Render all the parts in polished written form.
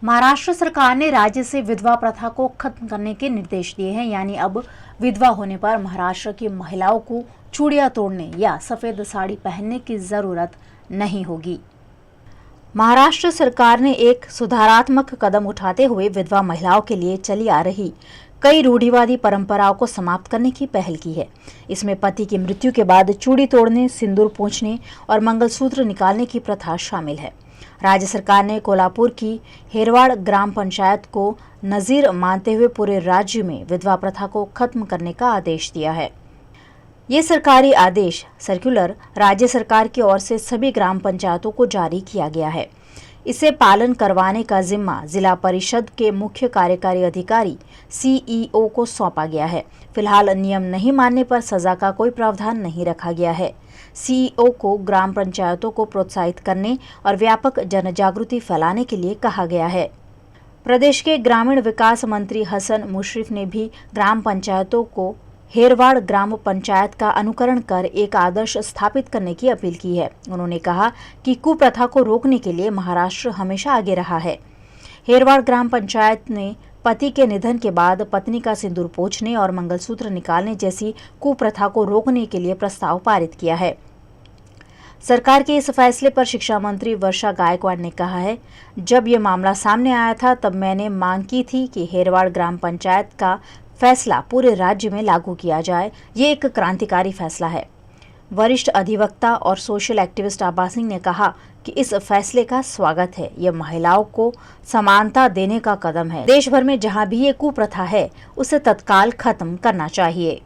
महाराष्ट्र सरकार ने राज्य से विधवा प्रथा को खत्म करने के निर्देश दिए हैं। यानी अब विधवा होने पर महाराष्ट्र की महिलाओं को चूड़ियां तोड़ने या सफेद साड़ी पहनने की जरूरत नहीं होगी। महाराष्ट्र सरकार ने एक सुधारात्मक कदम उठाते हुए विधवा महिलाओं के लिए चली आ रही कई रूढ़िवादी परंपराओं को समाप्त करने की पहल की है। इसमें पति की मृत्यु के बाद चूड़ी तोड़ने, सिंदूर पोंछने और मंगलसूत्र निकालने की प्रथा शामिल है। राज्य सरकार ने कोल्हापुर की हेरवाड़ ग्राम पंचायत को नजीर मानते हुए पूरे राज्य में विधवा प्रथा को खत्म करने का आदेश दिया है। ये सरकारी आदेश सर्कुलर राज्य सरकार की ओर से सभी ग्राम पंचायतों को जारी किया गया है। इसे पालन करवाने का जिम्मा जिला परिषद के मुख्य कार्यकारी अधिकारी सीईओ को सौंपा गया है। फिलहाल नियम नहीं मानने पर सजा का कोई प्रावधान नहीं रखा गया है। सीईओ को ग्राम पंचायतों को प्रोत्साहित करने और व्यापक जनजागृति फैलाने के लिए कहा गया है। प्रदेश के ग्रामीण विकास मंत्री हसन मुशर्रफ ने भी ग्राम पंचायतों को हेरवाड़ ग्राम पंचायत का अनुकरण कर एक आदर्श स्थापित करने की अपील की है। उन्होंने कहा कि कुप्रथा को रोकने के लिए महाराष्ट्र हमेशा आगे रहा है। हेरवाड़ ग्राम पंचायत ने पति के निधन के बाद पत्नी का सिंदूर पोंछने और मंगलसूत्र निकालने जैसी कुप्रथा को रोकने के लिए प्रस्ताव पारित किया है। सरकार के इस फैसले पर शिक्षा मंत्री वर्षा गायकवाड़ ने कहा है, जब ये मामला सामने आया था तब मैंने मांग की थी कि हेरवाड़ ग्राम पंचायत का फैसला पूरे राज्य में लागू किया जाए। ये एक क्रांतिकारी फैसला है। वरिष्ठ अधिवक्ता और सोशल एक्टिविस्ट आबा सिंह ने कहा कि इस फैसले का स्वागत है। यह महिलाओं को समानता देने का कदम है। देश भर में जहां भी ये कुप्रथा है उसे तत्काल खत्म करना चाहिए।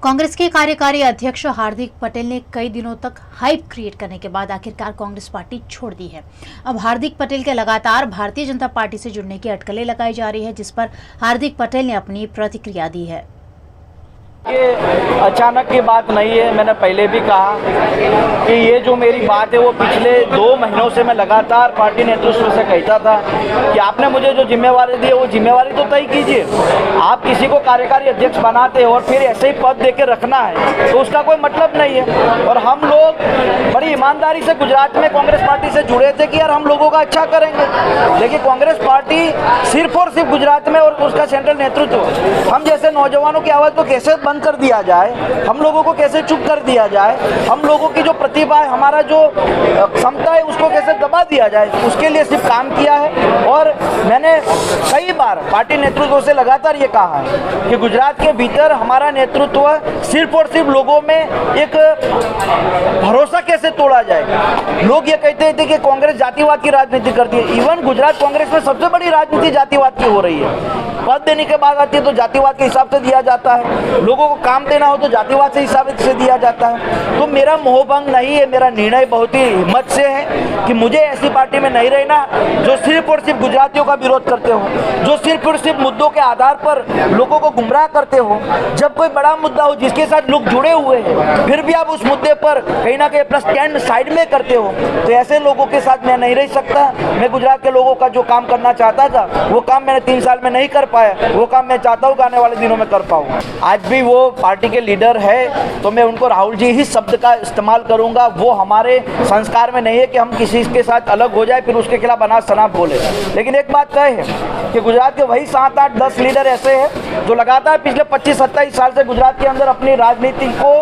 कांग्रेस के कार्यकारी अध्यक्ष हार्दिक पटेल ने कई दिनों तक हाइप क्रिएट करने के बाद आखिरकार कांग्रेस पार्टी छोड़ दी है। अब हार्दिक पटेल के लगातार भारतीय जनता पार्टी से जुड़ने की अटकलें लगाई जा रही है, जिस पर हार्दिक पटेल ने अपनी प्रतिक्रिया दी है। ये अचानक की बात नहीं है। मैंने पहले भी कहा कि ये जो मेरी बात है वो पिछले 2 महीनों से मैं लगातार पार्टी नेतृत्व से कहता था कि आपने मुझे जो जिम्मेवारी दी है वो जिम्मेवारी तो तय कीजिए। आप किसी को कार्यकारी अध्यक्ष बनाते हो और फिर ऐसे ही पद देके रखना है तो उसका कोई मतलब नहीं है। और हम लोग बड़ी ईमानदारी से गुजरात में कांग्रेस पार्टी से जुड़े थे कि यार हम लोगों का अच्छा करेंगे, लेकिन कांग्रेस पार्टी सिर्फ और सिर्फ गुजरात में और उसका सेंट्रल नेतृत्व हम जैसे नौजवानों की आवाज़ को कैसे बंद कर दिया जाए, हम लोगों को कैसे चुप कर दिया जाए, हम लोगों की जो प्रतिभा है, हमारा जो क्षमता है उसको कैसे दबा दिया जाए, उसके लिए सिर्फ काम किया है। और मैंने कई बार पार्टी नेतृत्व से लगातार ये कहा है कि गुजरात के भीतर हमारा नेतृत्व सिर्फ और सिर्फ लोगों में एक भरोसा कैसे तोड़ा जाए। लोग ये कहते थे कि कांग्रेस जातिवाद की राजनीति करती है। इवन गुजरात कांग्रेस में सबसे बड़ी राजनीति जातिवाद की हो रही है। पद देने के बाद आती है तो जातिवाद के हिसाब से दिया जाता है, लोगों को काम देना हो तो जातिवाद से हिसाब से दिया जाता है। तो मेरा मोहभंग नहीं है, मेरा निर्णय बहुत ही हिम्मत से है कि मुझे ऐसी पार्टी में नहीं रहना जो सिर्फ और सिर्फ गुजरातियों का विरोध करते हो, जो सिर्फ और सिर्फ मुद्दों के आधार पर लोगों को गुमराह करते हो। जब कोई बड़ा मुद्दा हो जिसके साथ लोग जुड़े हुए हैं फिर भी आप उस मुद्दे पर कहीं ना कहीं अपना स्टैंड साइड में करते हो, तो ऐसे लोगों के साथ मैं नहीं रह सकता। मैं गुजरात के लोगों का जो काम करना चाहता था वो काम मैंने 3 साल में नहीं कर पाया, वो काम मैं चाहता हूँ कि आने वाले दिनों में कर पाऊँ। आज भी वो पार्टी के लीडर है तो मैं उनको राहुल जी ही शब्द का इस्तेमाल करूंगा। वो हमारे संस्कार में नहीं है कि हम किसी के साथ अलग हो जाए फिर उसके खिलाफ अनाप शनाप बोले। लेकिन एक बात तय है कि गुजरात के वही 7, 8, 10 लीडर ऐसे हैं जो लगातार पिछले 25-27 साल से गुजरात के अंदर अपनी राजनीति को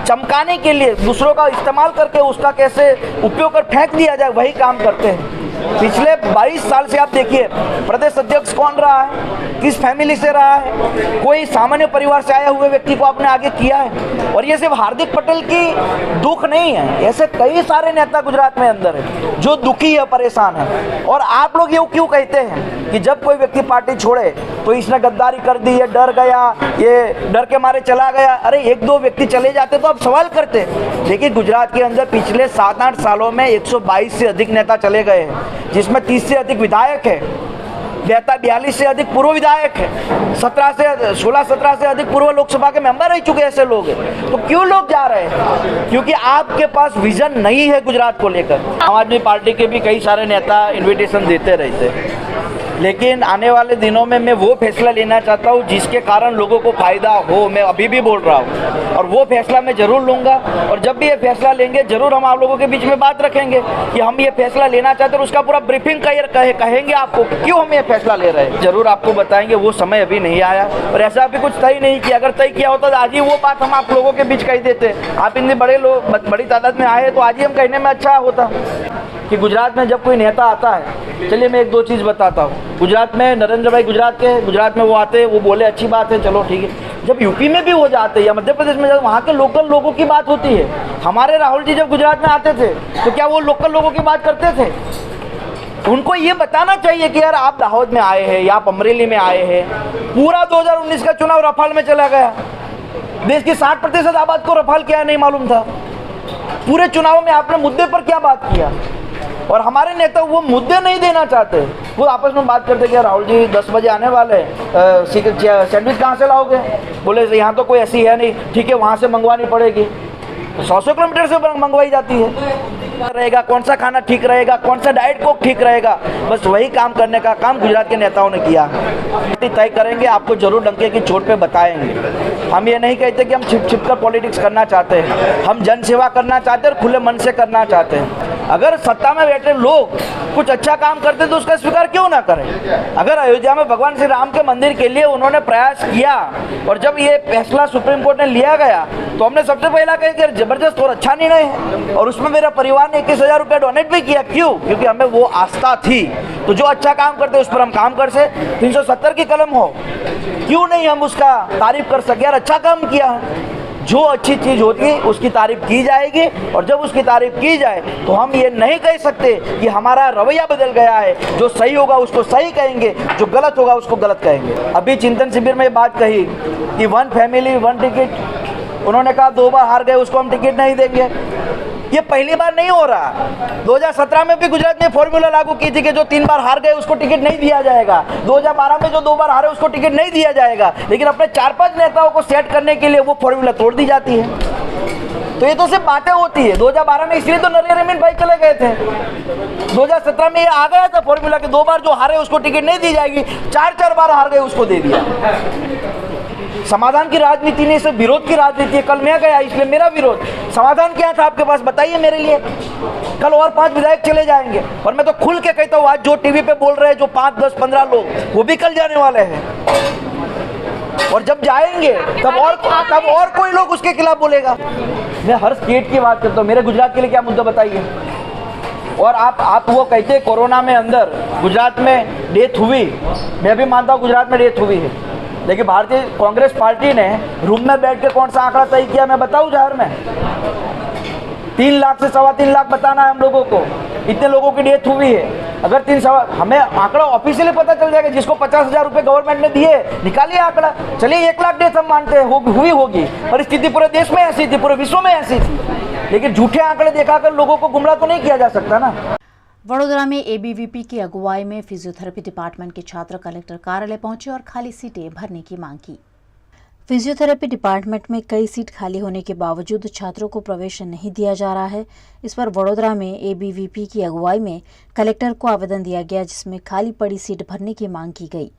चमकाने के लिए दूसरों का इस्तेमाल करके उसका कैसे उपयोग कर फेंक दिया जाए वही काम करते हैं। पिछले 22 साल से आप देखिए प्रदेश अध्यक्ष कौन रहा है, किस फैमिली से रहा है, कोई सामान्य परिवार से आया हुए व्यक्ति को आपने आगे किया है। और ये सिर्फ हार्दिक पटेल की दुख नहीं है, ऐसे कई सारे नेता गुजरात में अंदर है जो दुखी है, परेशान है। और आप लोग ये क्यों कहते हैं कि जब कोई व्यक्ति पार्टी छोड़े तो इसने गद्दारी कर दी, ये डर गया, ये डर के मारे चला गया। अरे 1-2 व्यक्ति चले जाते तो आप सवाल करते। देखिए गुजरात के अंदर पिछले 7-8 सालों में 122 से अधिक नेता चले गए हैं, जिसमें 30 से अधिक विधायक है, 42 से अधिक पूर्व विधायक है, 16-17 से अधिक पूर्व लोकसभा के मेंबर रह चुके ऐसे लोग हैं। तो क्यों लोग जा रहे हैं? क्योंकि आपके पास विजन नहीं है गुजरात को लेकर। आम आदमी पार्टी के भी कई सारे नेता इन्विटेशन देते रहते हैं। लेकिन आने वाले दिनों में मैं वो फैसला लेना चाहता हूँ जिसके कारण लोगों को फ़ायदा हो। मैं अभी भी बोल रहा हूँ और वो फैसला मैं ज़रूर लूँगा। और जब भी ये फैसला लेंगे ज़रूर हम आप लोगों के बीच में बात रखेंगे कि हम ये फैसला लेना चाहते हैं और उसका पूरा ब्रीफिंग कहेंगे आपको क्यों हम ये फैसला ले रहे हैं। ज़रूर आपको बताएंगे। वो समय अभी नहीं आया और ऐसा अभी कुछ तय नहीं किया। अगर तय किया होता तो आज ही वो बात हम आप लोगों के बीच कह देते। आप इतने बड़ी तादाद में आए तो आज ही हम कहने में अच्छा होता कि गुजरात में जब कोई नेता आता है, चलिए मैं एक दो चीज़ बताता हूँ। गुजरात में नरेंद्र भाई गुजरात में वो आते, वो बोले अच्छी बात है, चलो ठीक है। जब यूपी में भी हो जाते या मध्य प्रदेश में जब वहाँ के लोकल लोगों की बात होती है, हमारे राहुल जी जब गुजरात में आते थे तो क्या वो लोकल लोगों की बात करते थे? उनको ये बताना चाहिए कि यार आप दाहोद में आए हैं या आप अमरेली में आए हैं, पूरा 2019 का चुनाव रफाल में चला गया। देश की 60% आबाद को रफाल क्या नहीं मालूम था। पूरे चुनाव में आपने मुद्दे पर क्या बात किया? और हमारे नेता वो मुद्दे नहीं देना चाहते। वो आपस में बात करते कि राहुल जी 10 बजे आने वाले, सैंडविच कहाँ से लाओगे? बोले यहाँ तो कोई ऐसी है नहीं, ठीक है वहाँ से मंगवानी पड़ेगी। 100 किलोमीटर से मंगवाई जाती है। रहेगा कौन सा खाना ठीक रहेगा, कौन सा डाइट को ठीक रहेगा, बस वही काम करने का काम गुजरात के नेताओं ने किया। तय करेंगे, आपको जरूर डंके की चोट पे बताएंगे। हम ये नहीं कहते कि हम छिप कर पॉलिटिक्स करना चाहते हैं। हम जन सेवा करना चाहते हैं और खुले मन से करना चाहते हैं। अगर सत्ता में बैठे लोग कुछ अच्छा काम करते तो उसका स्वीकार क्यों ना करें? अगर अयोध्या में भगवान श्री राम के मंदिर के लिए उन्होंने प्रयास किया और जब ये फैसला सुप्रीम कोर्ट ने लिया गया तो हमने सबसे पहला कहा कि जबरदस्त और अच्छा निर्णय है। और उसमें मेरा परिवार ने 21,000 रुपया डोनेट भी किया। क्यों? क्योंकि हमें वो आस्था थी। तो जो अच्छा काम करते उस पर हम काम कर से 370 की कलम हो, क्यों नहीं हम उसका तारीफ कर सके? यार अच्छा काम किया। जो अच्छी चीज़ होती है उसकी तारीफ की जाएगी और जब उसकी तारीफ की जाए तो हम ये नहीं कह सकते कि हमारा रवैया बदल गया है। जो सही होगा उसको सही कहेंगे, जो गलत होगा उसको गलत कहेंगे। अभी चिंतन शिविर में बात कही कि 1 फैमिली 1 टिकट, उन्होंने कहा 2 बार हार गए उसको हम टिकट नहीं देंगे। ये पहली बार नहीं हो रहा। 2017 में भी गुजरात ने फॉर्मूला लागू की थी कि जो 3 बार हार गए उसको टिकट नहीं दिया जाएगा। 2012 में जो 2 बार हारे उसको टिकट नहीं दिया जाएगा। लेकिन अपने 4-5 नेताओं को सेट करने के लिए वो फॉर्मूला तोड़ दी जाती है। तो ये तो सिर्फ बातें होती है। 2012 में इसलिए तो नरेंद्र अमीन भाई चले गए थे। 2017 में ये आ गया था फॉर्मूला कि 2 बार जो हारे उसको टिकट नहीं दी जाएगी, 4-4 बार हार गए उसको दे दिया। समाधान की राजनीति नहीं, सिर्फ विरोध की राजनीति है। कल मैं गया इसलिए मेरा विरोध। समाधान क्या था आपके पास बताइए मेरे लिए। कल और 5 विधायक चले जाएंगे और मैं तो खुल के कहता हूँ आज जो टीवी पे बोल रहे हैं जो 5, 10, 15 लोग वो भी कल जाने वाले हैं। और जब जाएंगे तब और कोई लोग उसके खिलाफ बोलेगा। मैं हर स्टेट की बात करता हूँ। मेरे गुजरात के लिए क्या मुद्दा बताइए। और आप वो कहते हैं कोरोना में अंदर गुजरात में डेथ हुई। मैं भी मानता हूँ गुजरात में डेथ हुई है, लेकिन भारतीय कांग्रेस पार्टी ने रूम में बैठ के कौन सा आंकड़ा तय किया मैं बताऊं जहर में? 3 लाख से 3.25 लाख बताना है हम लोगों को। इतने लोगों की डेथ हुई है। अगर 3 हमें आंकड़ा ऑफिशियली पता चल जाएगा। जिसको 50,000 रुपये गवर्नमेंट ने दिए निकालिए आंकड़ा। चलिए 1 लाख डेथ हम मानते हैं हुई होगी। परिस्थिति पूरे देश में ऐसी थी, पूरे विश्व में ऐसी थी। लेकिन झूठे आंकड़े दिखाकर लोगों को गुमराह तो नहीं किया जा सकता ना। वडोदरा में एबीवीपी की अगुवाई में फिजियोथेरेपी डिपार्टमेंट के छात्र कलेक्टर कार्यालय पहुंचे और खाली सीटें भरने की मांग की। फिजियोथेरेपी डिपार्टमेंट में कई सीट खाली होने के बावजूद छात्रों को प्रवेश नहीं दिया जा रहा है। इस पर वडोदरा में एबीवीपी की अगुवाई में कलेक्टर को आवेदन दिया गया, जिसमें खाली पड़ी सीट भरने की मांग की गई।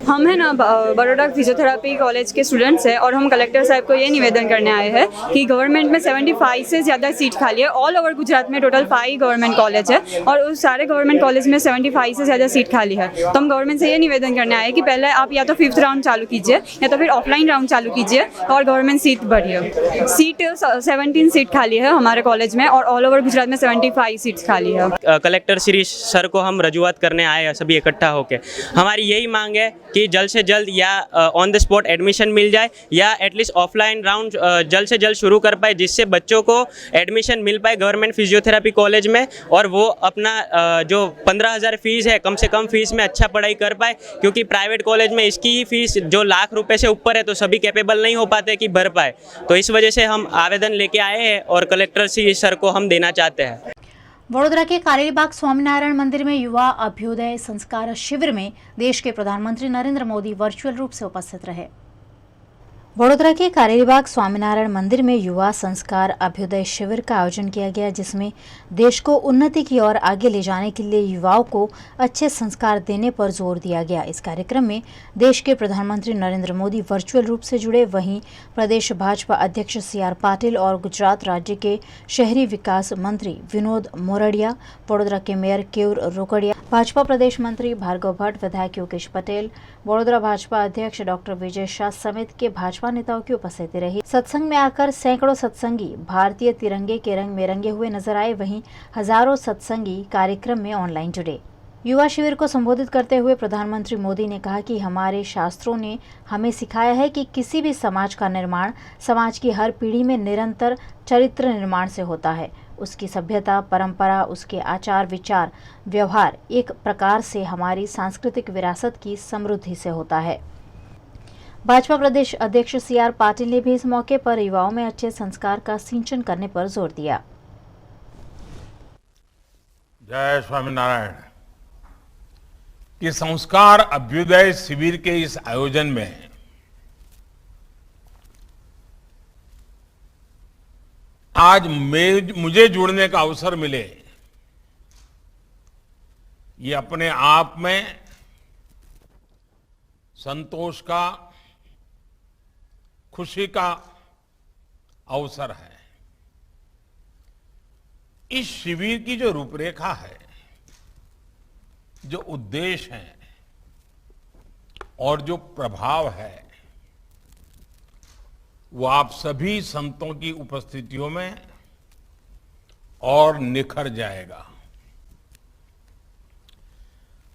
हम है ना बड़ौदा फिजियोथेरेपी कॉलेज के स्टूडेंट्स हैं और हम कलेक्टर साहब को ये निवेदन करने आए हैं कि गवर्नमेंट में 75 से ज़्यादा सीट खाली है। ऑल ओवर गुजरात में टोटल 5 गवर्नमेंट कॉलेज है और उस सारे गवर्नमेंट कॉलेज में 75 से ज़्यादा सीट खाली है। तो हम गवर्नमेंट से ये निवेदन करने आए कि पहले आप या तो 5th राउंड चालू कीजिए या तो फिर ऑफलाइन राउंड चालू कीजिए और गवर्नमेंट सीट बढ़िए। सीट 17 सीट खाली है हमारे कॉलेज में और ऑल ओवर गुजरात में 75 सीट्स खाली है। कलेक्टर श्री सर को हम रजूआत करने आए हैं सभी इकट्ठा होकर। हमारी यही मांग है कि जल्द से जल्द या ऑन द स्पॉट एडमिशन मिल जाए या एटलीस्ट ऑफलाइन राउंड जल्द से जल्द शुरू कर पाए, जिससे बच्चों को एडमिशन मिल पाए गवर्नमेंट फिजियोथेरेपी कॉलेज में और वो अपना जो 15,000 फीस है कम से कम फीस में अच्छा पढ़ाई कर पाए। क्योंकि प्राइवेट कॉलेज में इसकी ही फीस जो लाख रुपए से ऊपर है तो सभी कैपेबल नहीं हो पाते कि भर पाए। तो इस वजह से हम आवेदन लेके आए हैं और कलेक्टर श्री सर को हम देना चाहते हैं। वडोदरा के कारेलीबाग स्वामीनारायण मंदिर में युवा अभ्युदय संस्कार शिविर में देश के प्रधानमंत्री नरेंद्र मोदी वर्चुअल रूप से उपस्थित रहे। वडोदरा के कारेलीबाग स्वामीनारायण मंदिर में युवा संस्कार अभ्युदय शिविर का आयोजन किया गया, जिसमें देश को उन्नति की ओर आगे ले जाने के लिए युवाओं को अच्छे संस्कार देने पर जोर दिया गया। इस कार्यक्रम में देश के प्रधानमंत्री नरेंद्र मोदी वर्चुअल रूप से जुड़े, वहीं प्रदेश भाजपा अध्यक्ष CR पाटिल और गुजरात राज्य के शहरी विकास मंत्री विनोद मोरडिया, वडोदरा के मेयर केयूर रोकड़िया, भाजपा प्रदेश मंत्री भार्गव भट्ट, विधायक योगेश पटेल, वडोदरा भाजपा अध्यक्ष डॉक्टर विजय शाह समेत के भाजपा नेताओं की उपस्थिति रही। सत्संग में आकर सैकड़ों सत्संगी भारतीय तिरंगे के रंग में रंगे हुए नजर आए, वहीं हजारों सत्संगी कार्यक्रम में ऑनलाइन जुड़े। युवा शिविर को संबोधित करते हुए प्रधानमंत्री मोदी ने कहा कि हमारे शास्त्रों ने हमें सिखाया है कि किसी भी समाज का निर्माण समाज की हर पीढ़ी में निरंतर चरित्र निर्माण से होता है। उसकी सभ्यता, परंपरा, उसके आचार विचार, व्यवहार एक प्रकार से हमारी सांस्कृतिक विरासत की समृद्धि से होता है। भाजपा प्रदेश अध्यक्ष CR पाटिल ने भी इस मौके पर युवाओं में अच्छे संस्कार का सिंचन करने पर जोर दिया। जय स्वामीनारायण। कि संस्कार अभ्युदय शिविर के इस आयोजन में आज मुझे जुड़ने का अवसर मिले, ये अपने आप में संतोष का, खुशी का अवसर है। इस शिविर की जो रूपरेखा है, जो उद्देश्य है और जो प्रभाव है, वो आप सभी संतों की उपस्थितियों में और निखर जाएगा।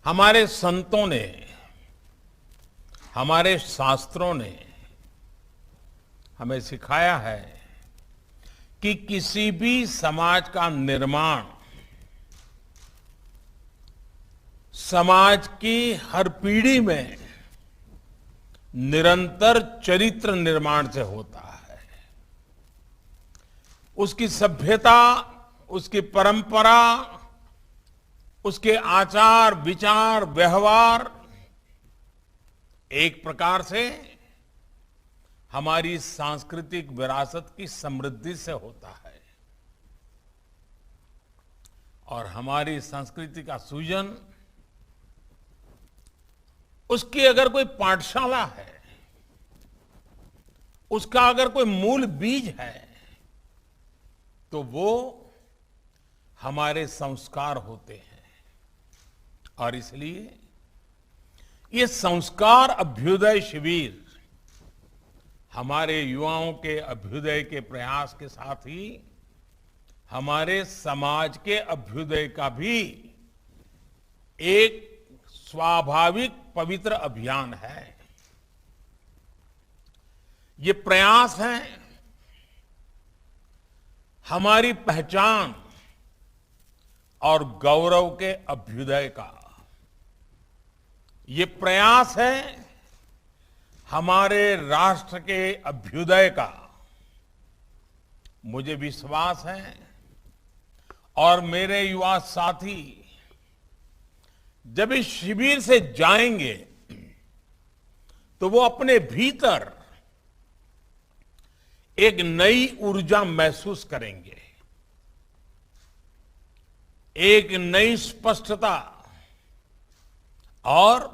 हमारे संतों ने, हमारे शास्त्रों ने हमें सिखाया है कि किसी भी समाज का निर्माण समाज की हर पीढ़ी में निरंतर चरित्र निर्माण से होता है। उसकी सभ्यता, उसकी परंपरा, उसके आचार विचार व्यवहार एक प्रकार से हमारी सांस्कृतिक विरासत की समृद्धि से होता है। और हमारी संस्कृति का सूजन, उसकी अगर कोई पाठशाला है, उसका अगर कोई मूल बीज है, तो वो हमारे संस्कार होते हैं। और इसलिए ये संस्कार अभ्युदय शिविर हमारे युवाओं के अभ्युदय के प्रयास के साथ ही हमारे समाज के अभ्युदय का भी एक स्वाभाविक पवित्र अभियान है। ये प्रयास है हमारी पहचान और गौरव के अभ्युदय का। ये प्रयास है हमारे राष्ट्र के अभ्युदय का। मुझे विश्वास है और मेरे युवा साथी जब इस शिविर से जाएंगे तो वो अपने भीतर एक नई ऊर्जा महसूस करेंगे, एक नई स्पष्टता और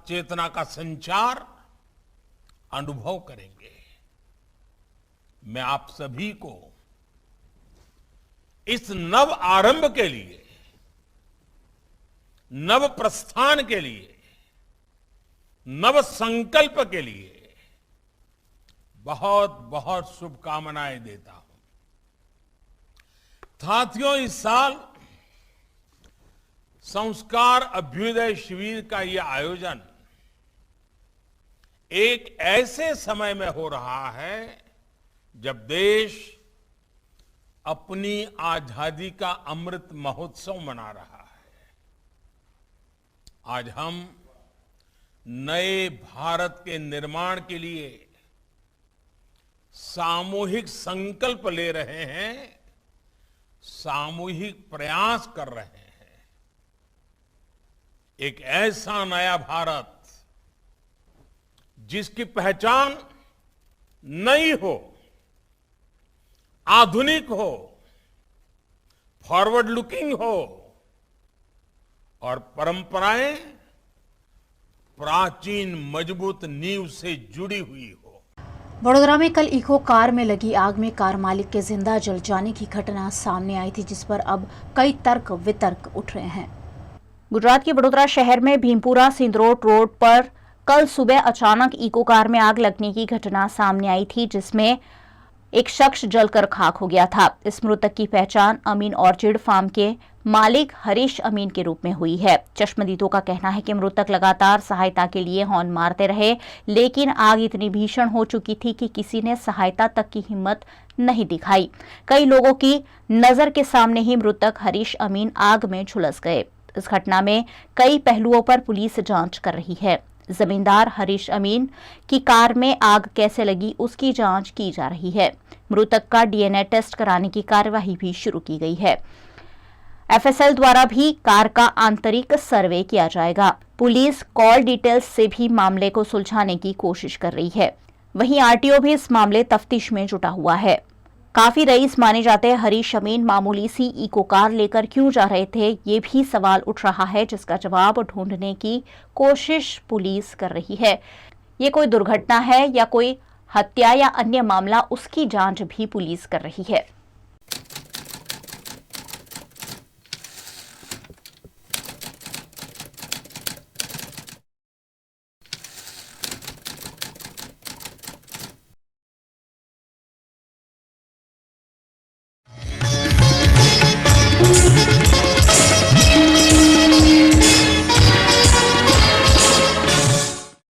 चेतना का संचार अनुभव करेंगे। मैं आप सभी को इस नव आरंभ के लिए, नव प्रस्थान के लिए, नव संकल्प के लिए बहुत बहुत शुभकामनाएं देता हूं। साथियों, इस साल संस्कार अभ्युदय शिविर का यह आयोजन एक ऐसे समय में हो रहा है जब देश अपनी आजादी का अमृत महोत्सव मना रहा है। आज हम नए भारत के निर्माण के लिए सामूहिक संकल्प ले रहे हैं, सामूहिक प्रयास कर रहे हैं। एक ऐसा नया भारत जिसकी पहचान नई हो, आधुनिक हो, फॉरवर्ड लुकिंग हो और परंपराएं प्राचीन मजबूत नींव से जुड़ी हुई हो। वडोदरा में कल इको कार में लगी आग में कार मालिक के जिंदा जल जाने की घटना सामने आई थी, जिस पर अब कई तर्क वितर्क उठ रहे हैं। गुजरात के वडोदरा शहर में भीमपुरा सिंदरोड रोड पर कल सुबह अचानक इको कार में आग लगने की घटना सामने आई थी, जिसमें एक शख्स जलकर खाक हो गया था। इस मृतक की पहचान अमीन ऑर्चिड फार्म के मालिक हरीश अमीन के रूप में हुई है। चश्मदीदों का कहना है कि मृतक लगातार सहायता के लिए हॉर्न मारते रहे, लेकिन आग इतनी भीषण हो चुकी थी कि किसी ने सहायता तक की हिम्मत नहीं दिखाई। कई लोगों की नजर के सामने ही मृतक हरीश अमीन आग में झुलस गए। इस घटना में कई पहलुओं पर पुलिस जांच कर रही है। जमींदार हरीश अमीन की कार में आग कैसे लगी, उसकी जांच की जा रही है। मृतक का डीएनए टेस्ट कराने की कार्यवाही भी शुरू की गई है। एफएसएल द्वारा भी कार का आंतरिक सर्वे किया जाएगा। पुलिस कॉल डिटेल्स से भी मामले को सुलझाने की कोशिश कर रही है। वहीं आरटीओ भी इस मामले तफ्तीश में जुटा हुआ है। काफी रईस माने जाते हरीश अमीन मामूली सी इको कार लेकर क्यों जा रहे थे, ये भी सवाल उठ रहा है, जिसका जवाब ढूंढने की कोशिश पुलिस कर रही है। ये कोई दुर्घटना है या कोई हत्या या अन्य मामला, उसकी जांच भी पुलिस कर रही है।